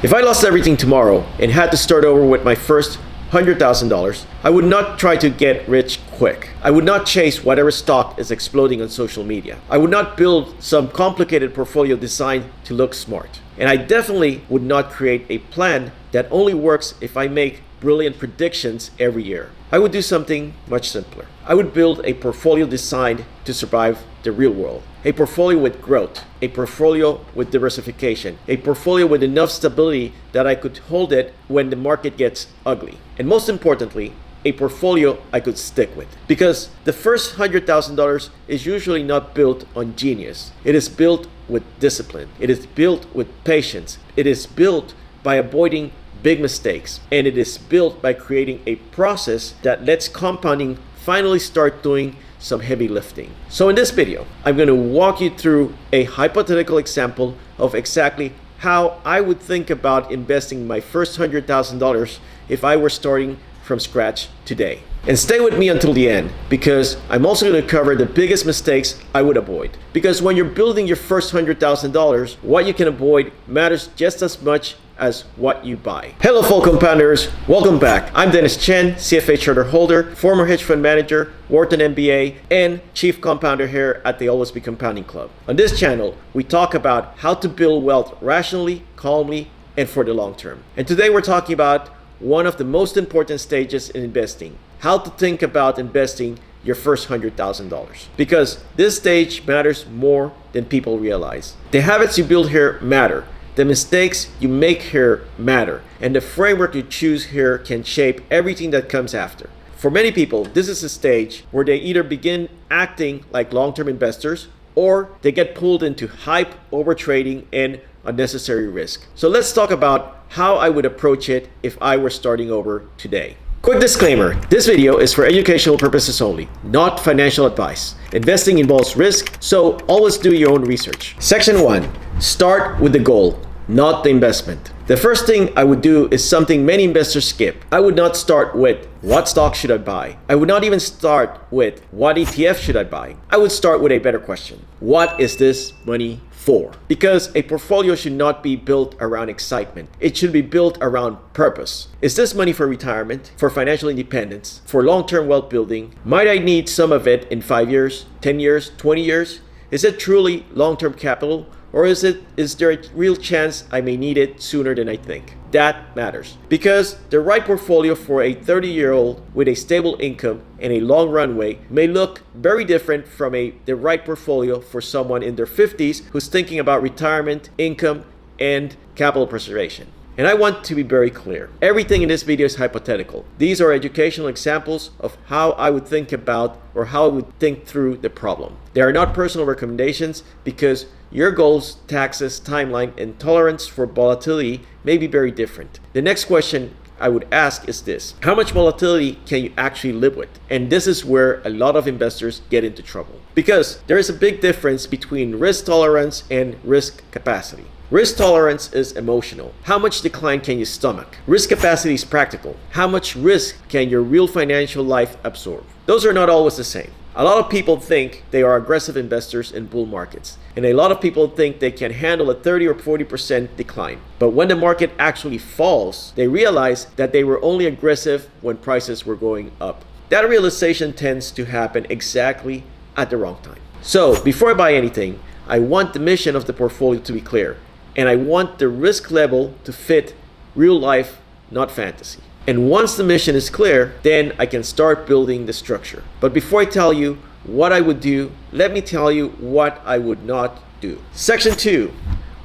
If I lost everything tomorrow and had to start over with my first $100,000, I would not try to get rich quick. I would not chase whatever stock is exploding on social media. I would not build some complicated portfolio designed to look smart. And I definitely would not create a plan that only works if I make brilliant predictions every year. I would do something much simpler. I would build a portfolio designed to survive the real world. A portfolio with growth, a portfolio with diversification, a portfolio with enough stability that I could hold it when the market gets ugly. And most importantly, a portfolio I could stick with. Because the first $100,000 is usually not built on genius. It is built with discipline. It is built with patience. It is built by avoiding big mistakes. And it is built by creating a process that lets compounding finally start doing some heavy lifting. So in this video, I'm going to walk you through a hypothetical example of exactly how I would think about investing my first $100,000 if I were starting from scratch today. And stay with me until the end, because I'm also going to cover the biggest mistakes I would avoid. Because when you're building your first $100,000, what you can avoid matters just as much as what you buy. Hello, fellow compounders. Welcome back. I'm Dennis Chen, CFA charter holder, former hedge fund manager, Wharton MBA, and chief compounder here at the Always Be Compounding Club. On this channel, we talk about how to build wealth rationally, calmly, and for the long term. And today we're talking about one of the most important stages in investing, how to think about investing your first $100,000. Because this stage matters more than people realize. The habits you build here matter. The mistakes you make here matter. And the framework you choose here can shape everything that comes after. For many people, this is a stage where they either begin acting like long-term investors or they get pulled into hype, overtrading, and unnecessary risk. So let's talk about how I would approach it if I were starting over today. Quick disclaimer, this video is for educational purposes only, not financial advice. Investing involves risk, so always do your own research. Section 1, start with the goal, not the investment. The first thing I would do is something many investors skip. I would not start with what stock should I buy. I would not even start with what ETF should I buy. I would start with a better question. What is this money for? Because a portfolio should not be built around excitement. It should be built around purpose. Is this money for retirement, for financial independence, for long-term wealth building? Might I need some of it in 5 years, 10 years, 20 years? Is it truly long-term capital? Or is there a real chance I may need it sooner than I think? That matters. Because the right portfolio for a 30-year-old with a stable income and a long runway may look very different from the right portfolio for someone in their 50s who's thinking about retirement, income, and capital preservation. And I want to be very clear. Everything in this video is hypothetical. These are educational examples of how I would think about or how I would think through the problem. They are not personal recommendations because your goals, taxes, timeline, and tolerance for volatility may be very different. The next question I would ask is this: how much volatility can you actually live with? And this is where a lot of investors get into trouble. Because there is a big difference between risk tolerance and risk capacity. Risk tolerance is emotional. How much decline can you stomach? Risk capacity is practical. How much risk can your real financial life absorb? Those are not always the same. A lot of people think they are aggressive investors in bull markets. And a lot of people think they can handle a 30 or 40% decline. But when the market actually falls, they realize that they were only aggressive when prices were going up. That realization tends to happen exactly at the wrong time. So before I buy anything, I want the mission of the portfolio to be clear. And I want the risk level to fit real life, not fantasy. And once the mission is clear, then I can start building the structure. But before I tell you what I would do, let me tell you what I would not do. Section 2,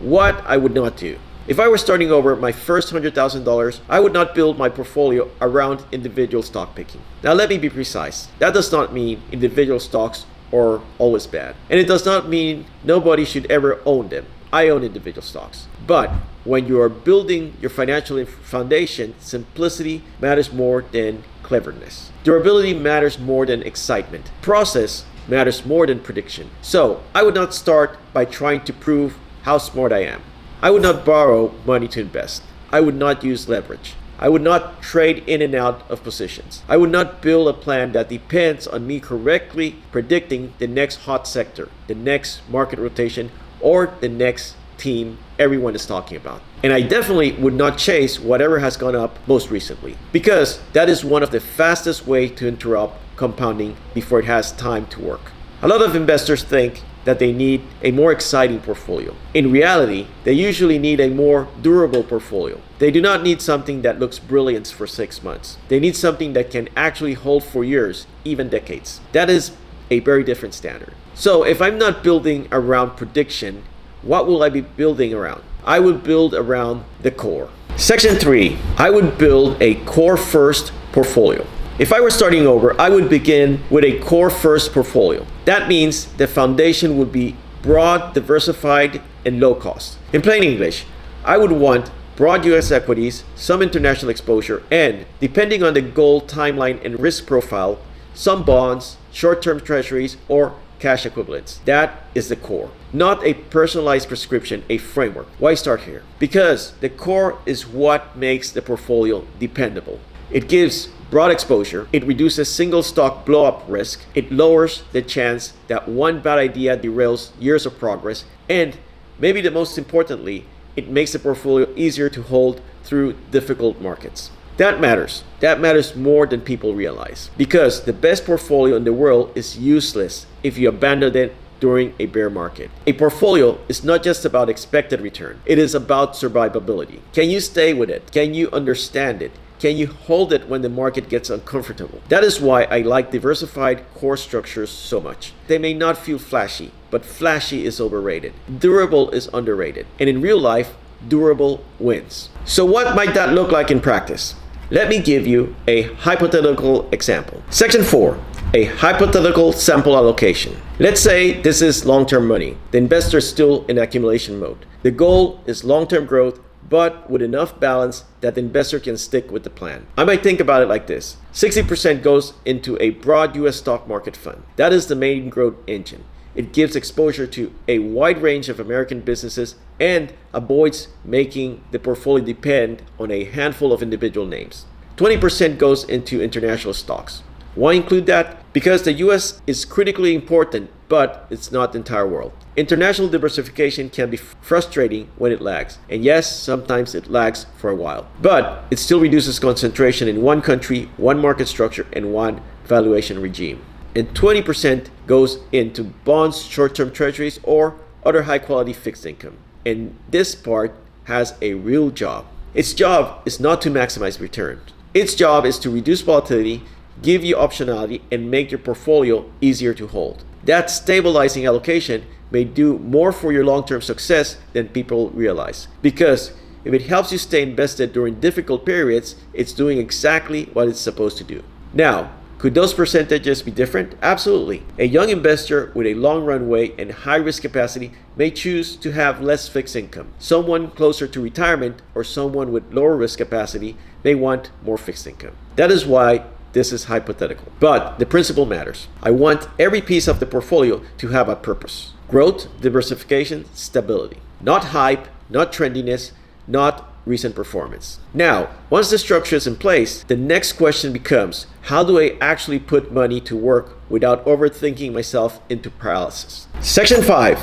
what I would not do. If I were starting over my first $100,000, I would not build my portfolio around individual stock picking. Now let me be precise. That does not mean individual stocks are always bad. And it does not mean nobody should ever own them. I own individual stocks. But when you are building your financial foundation, simplicity matters more than cleverness. Durability matters more than excitement. Process matters more than prediction. So I would not start by trying to prove how smart I am. I would not borrow money to invest. I would not use leverage. I would not trade in and out of positions. I would not build a plan that depends on me correctly predicting the next hot sector, the next market rotation, or the next team everyone is talking about. And I definitely would not chase whatever has gone up most recently, because that is one of the fastest way to interrupt compounding before it has time to work. A lot of investors think that they need a more exciting portfolio. In reality, they usually need a more durable portfolio. They do not need something that looks brilliant for 6 months. They need something that can actually hold for years, even decades. That is a very different standard. So if I'm not building around prediction, what will I be building around? I would build around the core. Section 3, I would build a core first portfolio. If I were starting over, I would begin with a core first portfolio. That means the foundation would be broad, diversified, and low cost. In plain English, I would want broad US equities, some international exposure, and depending on the goal, timeline, and risk profile, some bonds, short-term treasuries, or cash equivalents. That is the core. Not a personalized prescription, a framework. Why start here? Because the core is what makes the portfolio dependable. It gives broad exposure, it reduces single stock blow-up risk, it lowers the chance that one bad idea derails years of progress, and maybe the most importantly, it makes the portfolio easier to hold through difficult markets. That matters. That matters more than people realize, because the best portfolio in the world is useless if you abandon it during a bear market. A portfolio is not just about expected return. It is about survivability. Can you stay with it? Can you understand it? Can you hold it when the market gets uncomfortable? That is why I like diversified core structures so much. They may not feel flashy, but flashy is overrated. Durable is underrated. And in real life, durable wins. So what might that look like in practice? Let me give you a hypothetical example. Section 4, a hypothetical sample allocation. Let's say this is long-term money. The investor is still in accumulation mode. The goal is long-term growth, but with enough balance that the investor can stick with the plan. I might think about it like this. 60% goes into a broad US stock market fund. That is the main growth engine. It gives exposure to a wide range of American businesses and avoids making the portfolio depend on a handful of individual names. 20% goes into international stocks. Why include that? Because the US is critically important, but it's not the entire world. International diversification can be frustrating when it lags. And yes, sometimes it lags for a while. But it still reduces concentration in one country, one market structure, and one valuation regime. And 20% goes into bonds, short-term treasuries, or other high-quality fixed income. And this part has a real job. Its job is not to maximize returns. Its job is to reduce volatility, give you optionality, and make your portfolio easier to hold. That stabilizing allocation may do more for your long-term success than people realize. Because if it helps you stay invested during difficult periods, it's doing exactly what it's supposed to do. Now, could those percentages be different? Absolutely. A young investor with a long runway and high risk capacity may choose to have less fixed income. Someone closer to retirement or someone with lower risk capacity may want more fixed income. That is why this is hypothetical. But the principle matters. I want every piece of the portfolio to have a purpose. Growth, diversification, stability. Not hype, not trendiness, not recent performance. Now, once the structure is in place, the next question becomes, how do I actually put money to work without overthinking myself into paralysis? Section 5,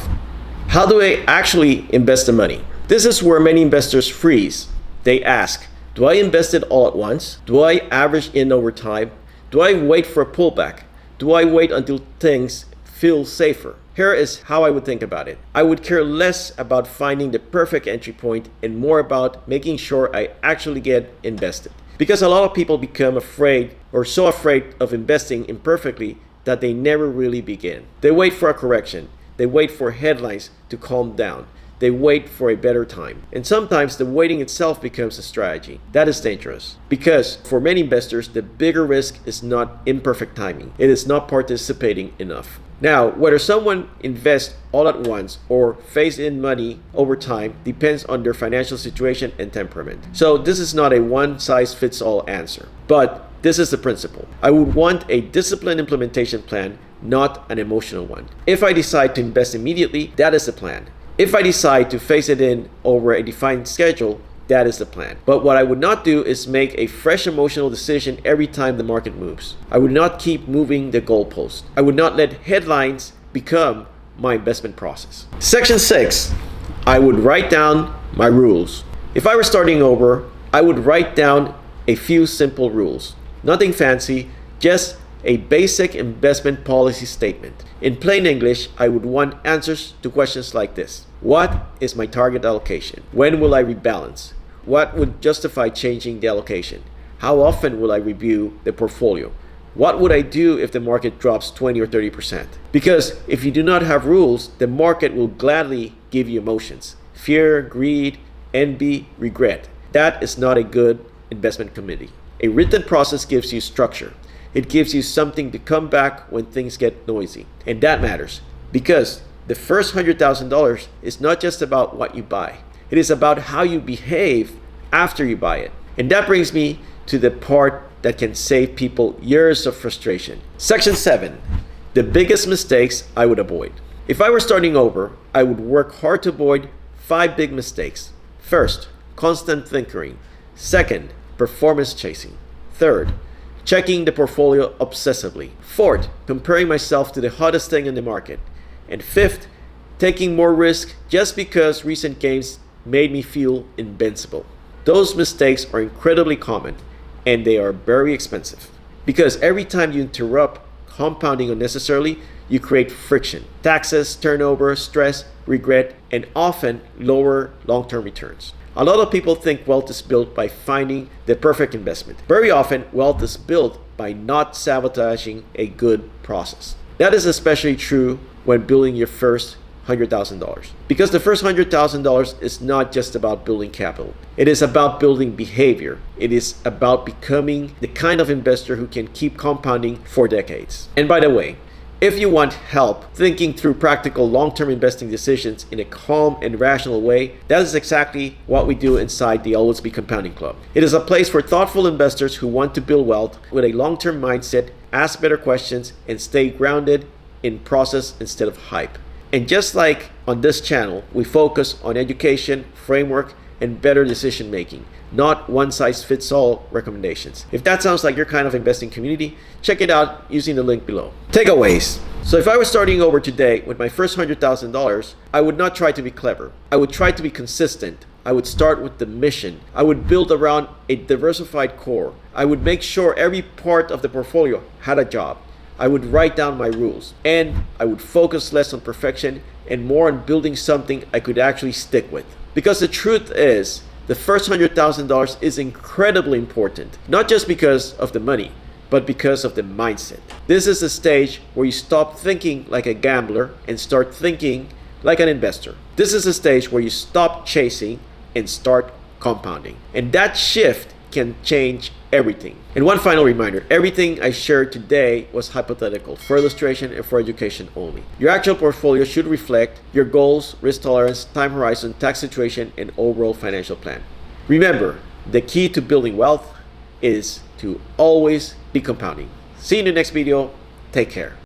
how do I actually invest the money? This is where many investors freeze. They ask, do I invest it all at once? Do I average in over time? Do I wait for a pullback? Do I wait until things feel safer? Here is how I would think about it. I would care less about finding the perfect entry point and more about making sure I actually get invested. Because a lot of people become afraid or so afraid of investing imperfectly that they never really begin. They wait for a correction. They wait for headlines to calm down. They wait for a better time. And sometimes the waiting itself becomes a strategy. That is dangerous. Because for many investors, the bigger risk is not imperfect timing. It is not participating enough. Now, whether someone invests all at once or phase in money over time depends on their financial situation and temperament. So this is not a one-size-fits-all answer. But this is the principle. I would want a disciplined implementation plan, not an emotional one. If I decide to invest immediately, that is the plan. If I decide to phase it in over a defined schedule, that is the plan. But what I would not do is make a fresh emotional decision every time the market moves. I would not keep moving the goalpost. I would not let headlines become my investment process. Section 6, I would write down my rules. If I were starting over, I would write down a few simple rules. Nothing fancy, just a basic investment policy statement. In plain English, I would want answers to questions like this. What is my target allocation? When will I rebalance? What would justify changing the allocation? How often will I review the portfolio? What would I do if the market drops 20 or 30%? Because if you do not have rules, the market will gladly give you emotions. Fear, greed, envy, regret. That is not a good investment committee. A written process gives you structure. It gives you something to come back when things get noisy. And that matters because the first $100,000 is not just about what you buy. It is about how you behave after you buy it. And that brings me to the part that can save people years of frustration. Section 7, the biggest mistakes I would avoid. If I were starting over, I would work hard to avoid 5 big mistakes. First, constant tinkering. Second, performance chasing. Third, checking the portfolio obsessively. Fourth, comparing myself to the hottest thing in the market. And fifth, taking more risk just because recent gains made me feel invincible. Those mistakes are incredibly common and they are very expensive because every time you interrupt compounding unnecessarily, you create friction, taxes, turnover, stress, regret, and often lower long-term returns. A lot of people think wealth is built by finding the perfect investment. Very often, wealth is built by not sabotaging a good process. That is especially true when building your first $100,000. Because the first $100,000 is not just about building capital. It is about building behavior. It is about becoming the kind of investor who can keep compounding for decades. And by the way, if you want help thinking through practical long-term investing decisions in a calm and rational way, that is exactly what we do inside the Always Be Compounding Club. It is a place for thoughtful investors who want to build wealth with a long-term mindset, ask better questions, and stay grounded in process instead of hype. And just like on this channel, we focus on education, framework, and better decision making, not one-size-fits-all recommendations. If that sounds like your kind of investing community, check it out using the link below. Takeaways. So if I was starting over today with my first $100,000, I would not try to be clever. I would try to be consistent. I would start with the mission. I would build around a diversified core. I would make sure every part of the portfolio had a job. I would write down my rules, and I would focus less on perfection and more on building something I could actually stick with. Because the truth is, the first $100,000 is incredibly important, not just because of the money, but because of the mindset. This is the stage where you stop thinking like a gambler and start thinking like an investor. This is the stage where you stop chasing and start compounding. And that shift can change everything. And one final reminder, everything I shared today was hypothetical, for illustration and for education only. Your actual portfolio should reflect your goals, risk tolerance, time horizon, tax situation, and overall financial plan. Remember, the key to building wealth is to always be compounding. See you in the next video. Take care.